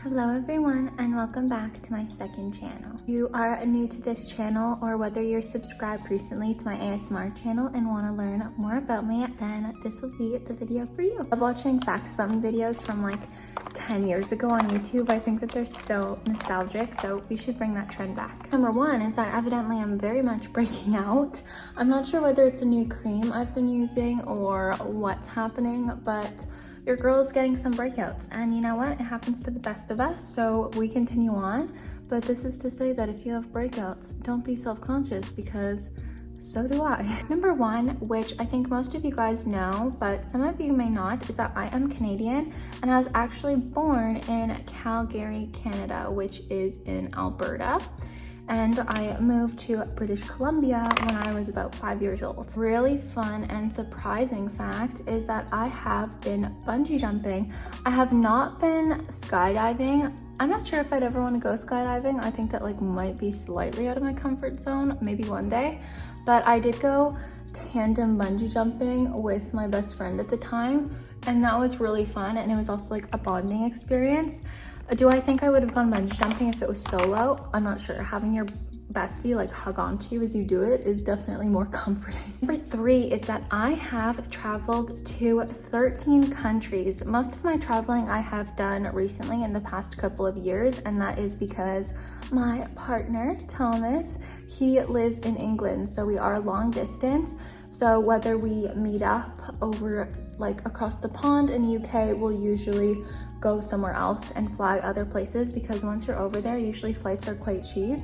Hello everyone and welcome back to my second channel. If you are new to this channel or whether you're subscribed recently to my ASMR channel and want to learn more about me, then this will be the video for you. I'm watching facts about me videos from like 10 years ago on YouTube. I think that they're still nostalgic, so we should bring that trend back. Number one is that evidently I'm very much breaking out. I'm not sure whether it's a new cream I've been using or what's happening, but your girl is getting some breakouts, and you know what? It happens to the best of us, so we continue on. But this is to say that if you have breakouts, don't be self-conscious because so do I. Number one, which I think most of you guys know, but some of you may not, is that I am Canadian and I was actually born in Calgary, Canada, which is in Alberta. And I moved to British Columbia when I was about 5 years old. Really fun and surprising fact is that I have been bungee jumping. I have not been skydiving. I'm not sure if I'd ever want to go skydiving. I think that like might be slightly out of my comfort zone, maybe one day. But I did go tandem bungee jumping with my best friend at the time, and that was really fun, and it was also like a bonding experience. Do I think I would have gone bungee jumping if it was solo? I'm not sure. Having your bestie like hug onto you as you do it is definitely more comforting. Number three is that I have traveled to 13 countries. Most of my traveling I have done recently in the past couple of years, and that is because my partner, Thomas, he lives in England, so we are long distance. So whether we meet up over like across the pond in the UK, we'll usually go somewhere else and fly other places, because once you're over there, usually flights are quite cheap.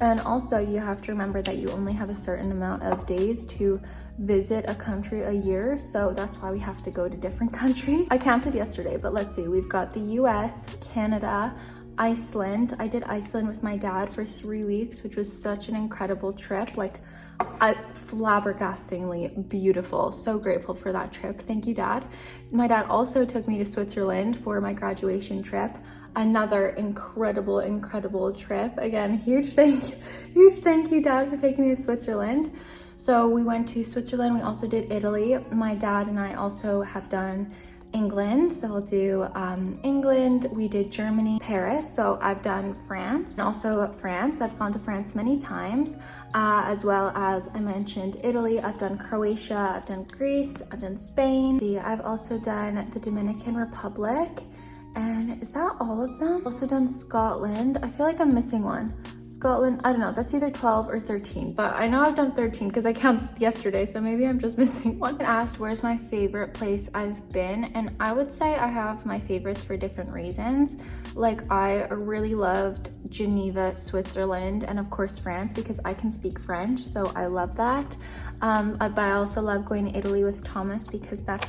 And also you have to remember that you only have a certain amount of days to visit a country a year, so that's why we have to go to different countries. I counted yesterday, but let's see, we've got the US, Canada, Iceland. I did Iceland with my dad for 3 weeks, which was such an incredible trip, like flabbergastingly beautiful. So grateful for that trip. Thank you, Dad. My dad also took me to Switzerland for my graduation trip. Another incredible trip. Again, huge thank you, Dad, for taking me to Switzerland. So we went to Switzerland. We also did Italy. My dad and I also have done England, so we'll do England. We did Germany, Paris, so I've done France, and also France. I've gone to France many times, as well as I mentioned Italy. I've done Croatia, I've done Greece, I've done Spain. I've also done the Dominican Republic, and is that all of them? I've also done Scotland. I feel like I'm missing one. Scotland, I don't know, that's either 12 or 13, but I know I've done 13 because I counted yesterday, so maybe I'm just missing one. I asked where's my favorite place I've been, and I would say I have my favorites for different reasons. Like, I really loved Geneva, Switzerland, and of course France, because I can speak French, so I love that. But I also love going to Italy with Thomas because that's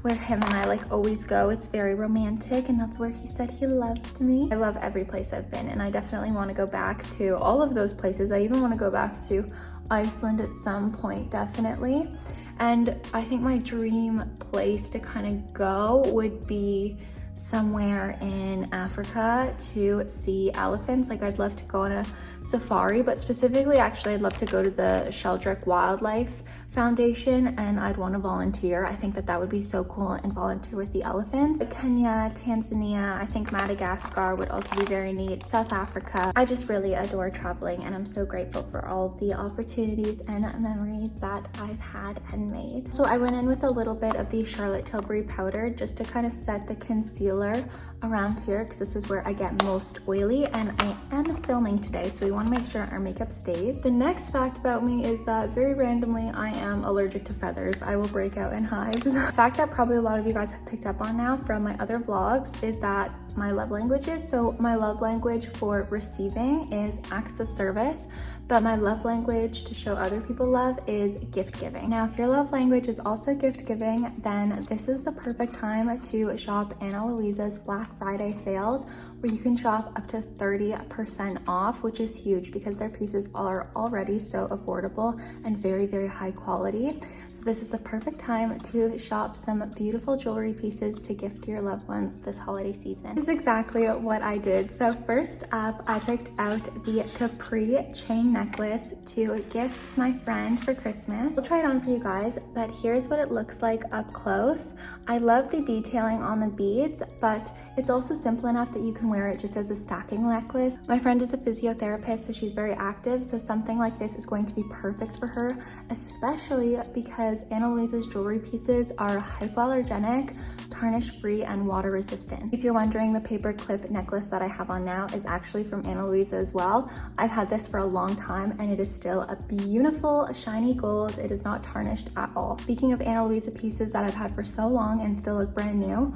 where him and I like always go. It's very romantic, and that's where he said he loved me. I love every place I've been, and I definitely want to go back to all of those places. I even want to go back to Iceland at some point, definitely. And I think my dream place to kind of go would be somewhere in Africa to see elephants. Like, I'd love to go on a safari, but specifically, actually, I'd love to go to the Sheldrick Wildlife Foundation, and I'd want to volunteer. I think that that would be so cool, and volunteer with the elephants. Kenya, Tanzania, I think Madagascar would also be very neat. South Africa. I just really adore traveling, and I'm so grateful for all the opportunities and memories that I've had and made. So I went in with a little bit of the Charlotte Tilbury powder just to kind of set the concealer around here, because this is where I get most oily, and I am filming today, so we want to make sure our makeup stays. The next fact about me is that very randomly I am allergic to feathers. I will break out in hives. The fact that probably a lot of you guys have picked up on now from my other vlogs is that my love languages. So my love language for receiving is acts of service, but my love language to show other people love is gift giving. Now, if your love language is also gift giving, then this is the perfect time to shop Anna Louisa's Black Friday sales, where you can shop up to 30% off, which is huge because their pieces are already so affordable and very high quality. So this is the perfect time to shop some beautiful jewelry pieces to gift to your loved ones this holiday season. This is exactly what I did. So first up, I picked out the Capri chain necklace to gift my friend for Christmas. I'll try it on for you guys, but here's what it looks like up close. I love the detailing on the beads, but it's also simple enough that you can wear it just as a stacking necklace. My friend is a physiotherapist, so she's very active, so something like this is going to be perfect for her, especially because Ana Luisa's jewelry pieces are hypoallergenic, tarnish free, and water resistant. If you're wondering, the paper clip necklace that I have on now is actually from Ana Luisa as well. I've had this for a long time and it is still a beautiful shiny gold. It is not tarnished at all. Speaking of Ana Luisa pieces that I've had for so long and still look brand new,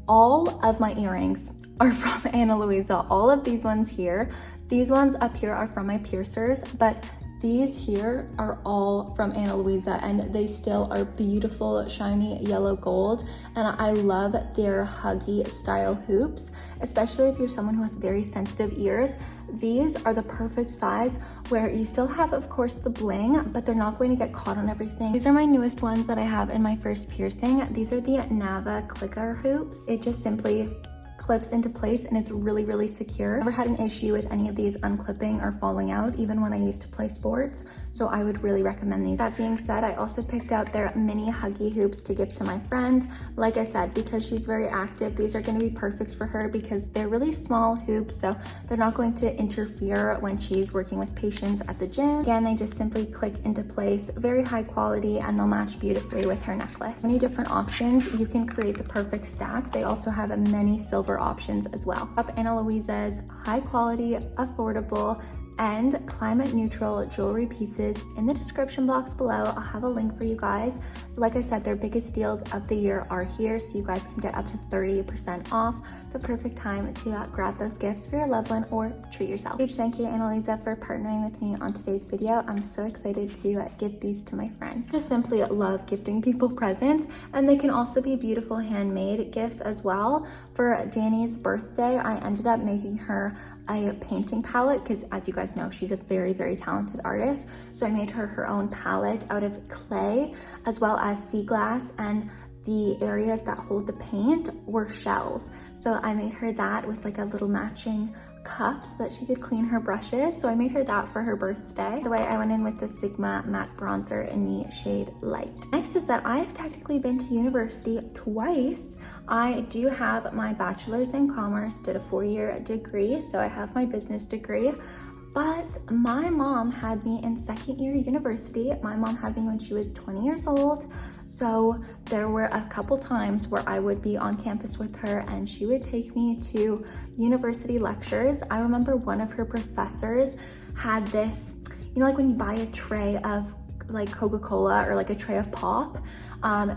all of my earrings are from Ana Luisa. All of these ones here, these ones up here are from my piercers, but these here are all from Ana Luisa and they still are beautiful, shiny yellow gold. And I love their huggy style hoops, especially if you're someone who has very sensitive ears. These are the perfect size where you still have, of course, the bling, but they're not going to get caught on everything. These are my newest ones that I have in my first piercing. These are the Nava clicker hoops. It just simply clips into place and it's really, really secure. Never had an issue with any of these unclipping or falling out, even when I used to play sports, so I would really recommend these. That being said, I also picked out their mini huggy hoops to give to my friend. Like I said, because she's very active, these are going to be perfect for her because they're really small hoops, so they're not going to interfere when she's working with patients at the gym. Again, they just simply click into place, very high quality, and they'll match beautifully with her necklace. Many different options. You can create the perfect stack. They also have many silver options as well. Up Ana Luisa's high quality, affordable, and climate neutral jewelry pieces in the description box below. I'll have a link for you guys. Like I said, their biggest deals of the year are here, so you guys can get up to 30% off. The perfect time to grab those gifts for your loved one or treat yourself. Huge thank you to Ana Luisa for partnering with me on today's video. I'm so excited to give these to my friend. Just simply love gifting people presents, and they can also be beautiful handmade gifts as well. For Danny's birthday, I ended up making her a painting palette because, as you guys know, she's a very, very talented artist. So I made her her own palette out of clay as well as sea glass, and the areas that hold the paint were shells. So I made her that with like a little matching cup so that she could clean her brushes. So I made her that for her birthday. By the way, I went in with the Sigma matte bronzer in the shade Light. Next is that I've technically been to university twice. I do have my bachelor's in commerce, did a 4-year degree, so I have my business degree. But my mom had me in second year university. My mom had me when she was 20 years old. So there were a couple times where I would be on campus with her and she would take me to university lectures. I remember one of her professors had this, you know, like when you buy a tray of like Coca-Cola or like a tray of pop,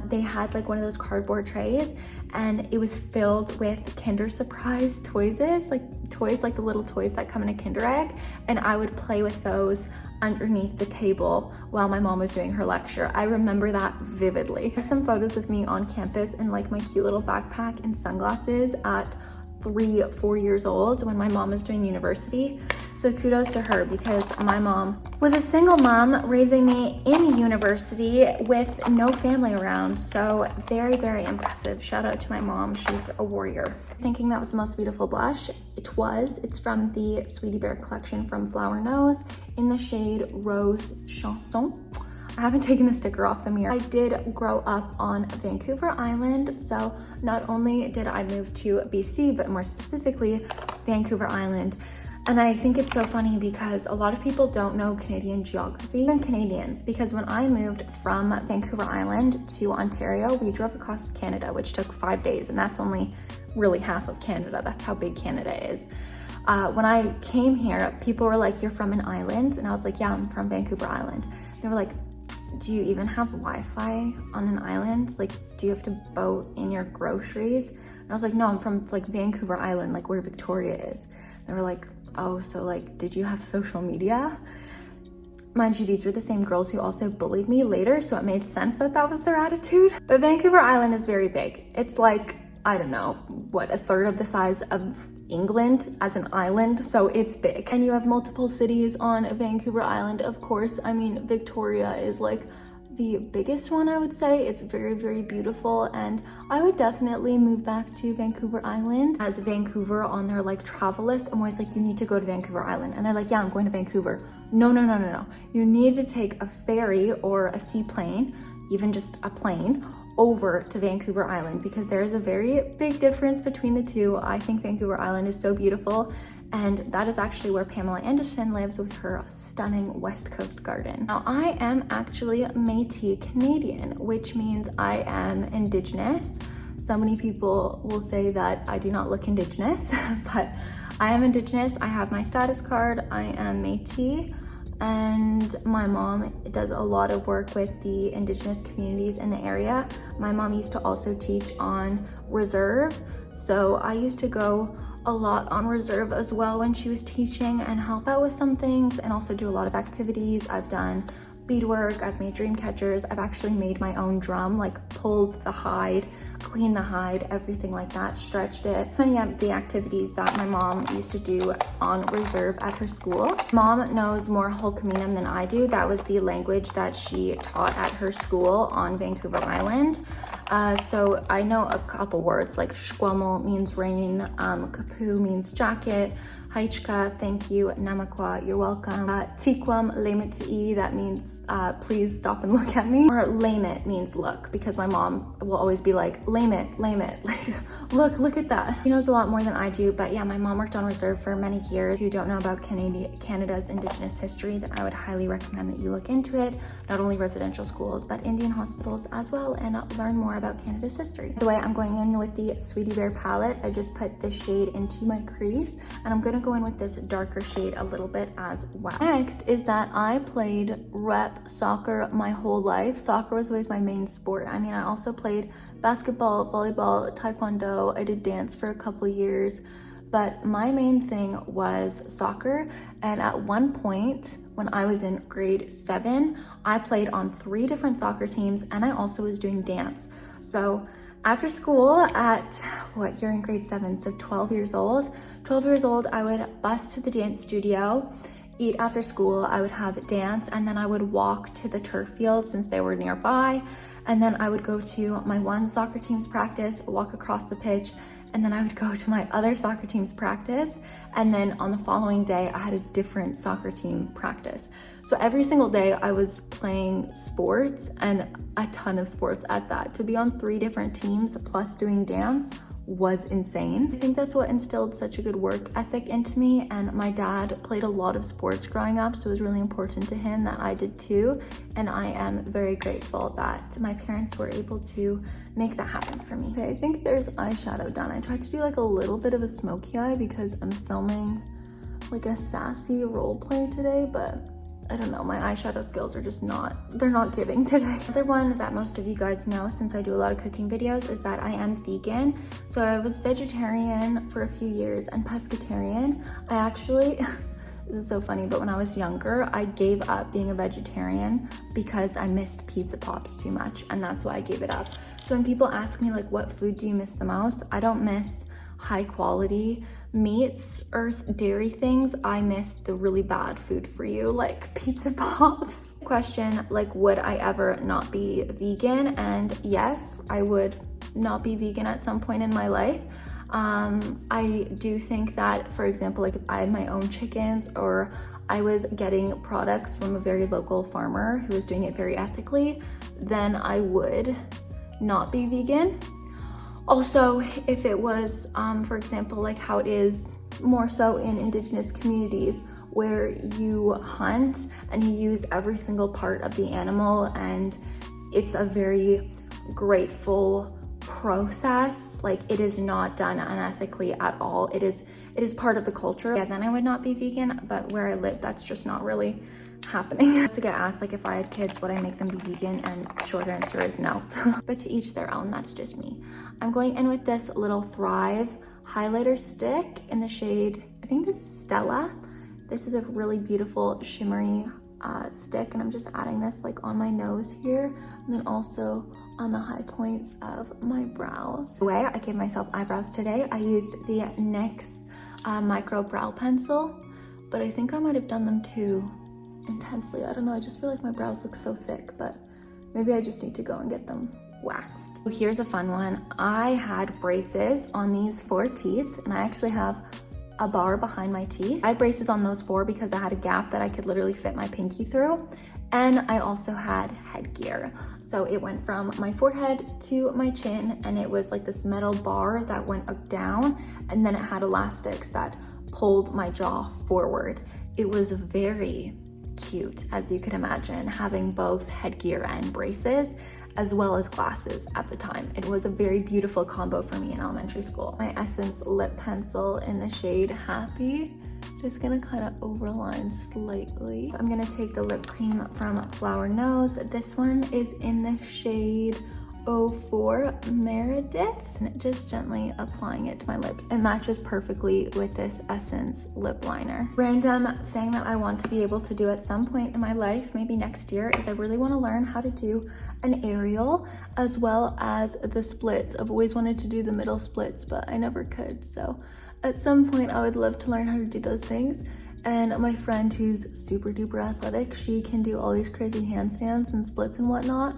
they had like one of those cardboard trays, and it was filled with Kinder Surprise toys, like the little toys that come in a Kinder Egg, and I would play with those underneath the table while my mom was doing her lecture. I remember that vividly. There's some photos of me on campus in like my cute little backpack and sunglasses at 3-4 years old when my mom was doing university. So kudos to her, because my mom was a single mom raising me in university with no family around. So very, very impressive. Shout out to my mom. She's a warrior. Thinking that was the most beautiful blush. It was. It's from the Sweetie Bear collection from Flower Nose in the shade Rose Chanson. I haven't taken the sticker off the mirror. I did grow up on Vancouver Island, so not only did I move to BC, but more specifically Vancouver Island. And I think it's so funny because a lot of people don't know Canadian geography, and Canadians, because when I moved from Vancouver Island to Ontario, we drove across Canada, which took 5 days, and that's only really half of Canada. That's how big Canada is. When I came here, people were like, "You're from an island?" And I was like, "Yeah, I'm from Vancouver Island." They were like, "Do you even have Wi-Fi on an island? Like, do you have to boat in your groceries?" And I was like, "No, I'm from like Vancouver Island, like where Victoria is." They were like, "Oh, so like, did you have social media?" Mind you, these were the same girls who also bullied me later, so it made sense that that was their attitude. But Vancouver Island is very big. It's like, I don't know, what, a third of the size of England as an island, so it's big. And you have multiple cities on Vancouver Island, of course. I mean, Victoria is like the biggest one, I would say. It's very, very beautiful, and I would definitely move back to Vancouver Island. As Vancouver on their like travel list, I'm always like, you need to go to Vancouver Island, and they're like, yeah, I'm going to Vancouver. No, no, no, no, no. You need to take a ferry or a seaplane, even just a plane, over to Vancouver Island, because there's a very big difference between the two. I think Vancouver Island is so beautiful, and that is actually where Pamela Anderson lives with her stunning West Coast garden. Now, I am actually Métis Canadian, which means I am Indigenous. So many people will say that I do not look Indigenous, but I am Indigenous. I have my status card. I am Métis, and my mom does a lot of work with the Indigenous communities in the area. My mom used to also teach on reserve, so I used to go a lot on reserve as well when she was teaching and help out with some things, and also do a lot of activities. I've done beadwork, I've made dream catchers, I've actually made my own drum, like pulled the hide, cleaned the hide, everything like that, stretched it. Many of the activities that my mom used to do on reserve at her school. Mom knows more Hulkaminam than I do. That was the language that she taught at her school on Vancouver Island. So I know a couple words, like shkwamel means rain, kapu means jacket, Haichka, thank you, Namakwa, you're welcome. Tikwam, lemit, that means please stop and look at me. Or lamit means look, because my mom will always be like, lamit, like look at that. She knows a lot more than I do, but yeah, my mom worked on reserve for many years. If you don't know about Canada's Indigenous history, then I would highly recommend that you look into it. Not only residential schools, but Indian hospitals as well, and learn more about Canada's history. By the way, I'm going in with the Sweetie Bear palette. I just put the shade into my crease, and I'm gonna go in with this darker shade a little bit as well. Next is that I played rep soccer my whole life. Soccer was always my main sport. I mean, I also played basketball, volleyball, taekwondo. I did dance for a couple years, but my main thing was soccer. And at one point when I was in grade 7, I played on 3 different soccer teams, and I also was doing dance. So after school at, you're in grade 7, so 12 years old, I would bus to the dance studio, eat after school, I would have dance, and then I would walk to the turf field since they were nearby, and then I would go to my one soccer team's practice, walk across the pitch, and then I would go to my other soccer team's practice, and then on the following day, I had a different soccer team practice. So every single day I was playing sports, and a ton of sports at that. To be on 3 different teams plus doing dance was insane. I think that's what instilled such a good work ethic into me, and my dad played a lot of sports growing up, so it was really important to him that I did too, and I am very grateful that my parents were able to make that happen for me. Okay, I think there's eyeshadow done. I tried to do like a little bit of a smoky eye because I'm filming like a sassy role play today, but I don't know, my eyeshadow skills are just they're not giving today. Another one that most of you guys know, since I do a lot of cooking videos, is that I am vegan. So I was vegetarian for a few years and pescatarian. I actually, this is so funny, but when I was younger, I gave up being a vegetarian because I missed pizza pops too much, and that's why I gave it up. So when people ask me like, what food do you miss the most? I don't miss high quality meats, earth, dairy things. I miss the really bad food for you, like pizza pops. Question, like, would I ever not be vegan? And yes, I would not be vegan at some point in my life. I do think that, for example, like if I had my own chickens, or I was getting products from a very local farmer who was doing it very ethically, then I would not be vegan. Also, if it was, for example, like how it is more so in Indigenous communities, where you hunt and you use every single part of the animal, and it's a very grateful process, like it is not done unethically at all. It is part of the culture. Yeah, then I would not be vegan, but where I live, that's just not really happening. I used to get asked like if I had kids, would I make them be vegan, and short answer is no. But to each their own, that's just me. I'm going in with this little Thrive highlighter stick in the shade, I think this is Stella. This is a really beautiful shimmery stick, and I'm just adding this like on my nose here, and then also on the high points of my brows. The way I gave myself eyebrows today, I used the NYX micro brow pencil, but I think I might have done them too intensely. I don't know, I just feel like my brows look so thick, but Maybe I just need to go and get them waxed. Here's a fun one. I had braces on these 4 teeth, and I actually have a bar behind my teeth. I had braces on those 4 because I had a gap that I could literally fit my pinky through. And I also had headgear. So it went from my forehead to my chin, and it was like this metal bar that went down, and then it had elastics that pulled my jaw forward. It was very cute, as you can imagine, having both headgear and braces, as well as glasses at the time. It was a very beautiful combo for me in elementary school. My Essence lip pencil in the shade Happy. Just gonna kind of overline slightly. I'm gonna take the lip cream from Flower Nose. This one is in the shade 04 Meredith, and just gently applying it to my lips. It matches perfectly with this Essence lip liner. Random thing that I want to be able to do at some point in my life, maybe next year, is I really want to learn how to do an aerial as well as the splits. I've always wanted to do the middle splits, but I never could. So at some point I would love to learn how to do those things. And my friend who's super duper athletic, she can do all these crazy handstands and splits and whatnot,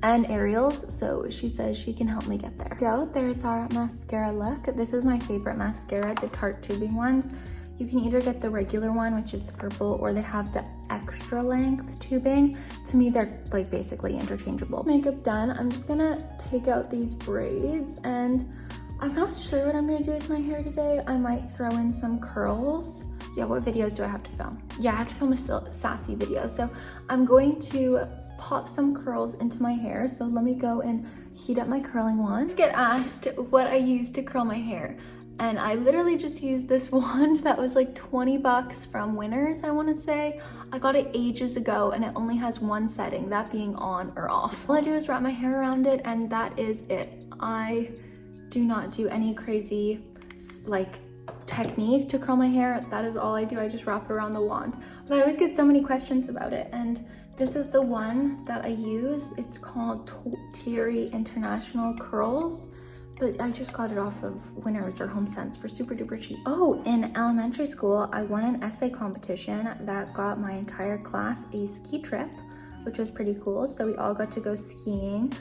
and aerials, so she says she can help me get there. There's our mascara look. This is my favorite mascara, the Tarte tubing ones. You can either get the regular one, which is the purple, or they have the extra length tubing. To me, they're like basically interchangeable. Makeup done. I'm just gonna take out these braids, and I'm not sure what I'm gonna do with my hair today. I might throw in some curls. Yeah, what videos do I have to film? Yeah, I have to film a sassy video. So I'm going to pop some curls into my hair. So let me go and heat up my curling wand. Let's get asked what I use to curl my hair. And I literally just used this wand that was like 20 bucks from Winners, I wanna say. I got it ages ago, and it only has one setting, that being on or off. All I do is wrap my hair around it, and that is it. I do not do any crazy like technique to curl my hair. That is all I do. I just wrap it around the wand. But I always get so many questions about it, and this is the one that I use. It's called Thierry International Curls, but I just got it off of Winners or HomeSense for super duper cheap. Oh, in elementary school, I won an essay competition that got my entire class a ski trip, which was pretty cool. So we all got to go skiing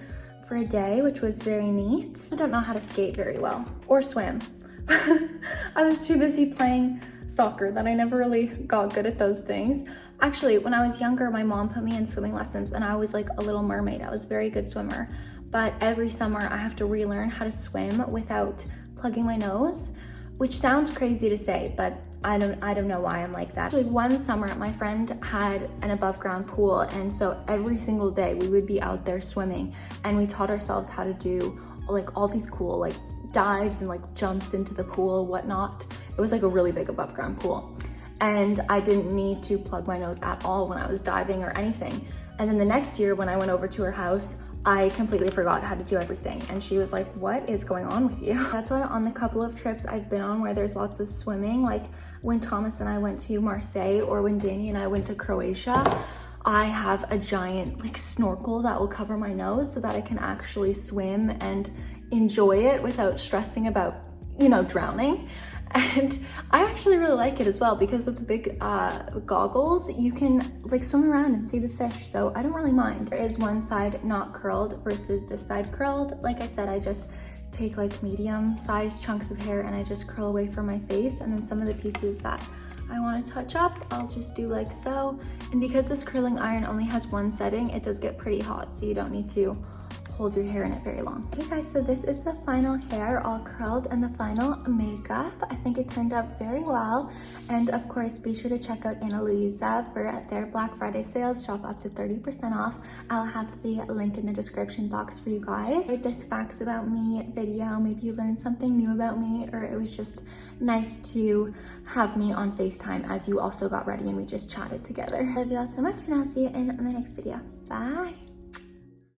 for a day, which was very neat. I don't know how to skate very well or swim. I was too busy playing soccer that I never really got good at those things. Actually, when I was younger, my mom put me in swimming lessons, and I was like a little mermaid. I was a very good swimmer, but every summer I have to relearn how to swim without plugging my nose, which sounds crazy to say, but I don't know why I'm like that. Actually, one summer my friend had an above ground pool, and so every single day we would be out there swimming, and we taught ourselves how to do like all these cool like dives and like jumps into the pool, whatnot. It was like a really big above ground pool. And I didn't need to plug my nose at all when I was diving or anything. And then the next year when I went over to her house, I completely forgot how to do everything. And she was like, what is going on with you? That's why on the couple of trips I've been on where there's lots of swimming, like when Thomas and I went to Marseille or when Danny and I went to Croatia, I have a giant like snorkel that will cover my nose so that I can actually swim and enjoy it without stressing about, you know, drowning. And I actually really like it as well because of the big goggles. You can like swim around and see the fish, so I don't really mind. There is one side not curled versus this side curled. Like I said, I just take like medium-sized chunks of hair and I just curl away from my face, and then some of the pieces that I want to touch up, I'll just do like so. And because this curling iron only has one setting, it does get pretty hot, so you don't need to hold your hair in it very long. Okay guys, so this is the final hair all curled and the final makeup. I think it turned out very well. And of course, be sure to check out Ana Luisa for their Black Friday sales. Shop up to 30% off. I'll have the link in the description box for you guys. This facts about me video, maybe you learned something new about me, or it was just nice to have me on FaceTime as you also got ready and we just chatted together. I love you all so much, and I'll see you in the next video. Bye.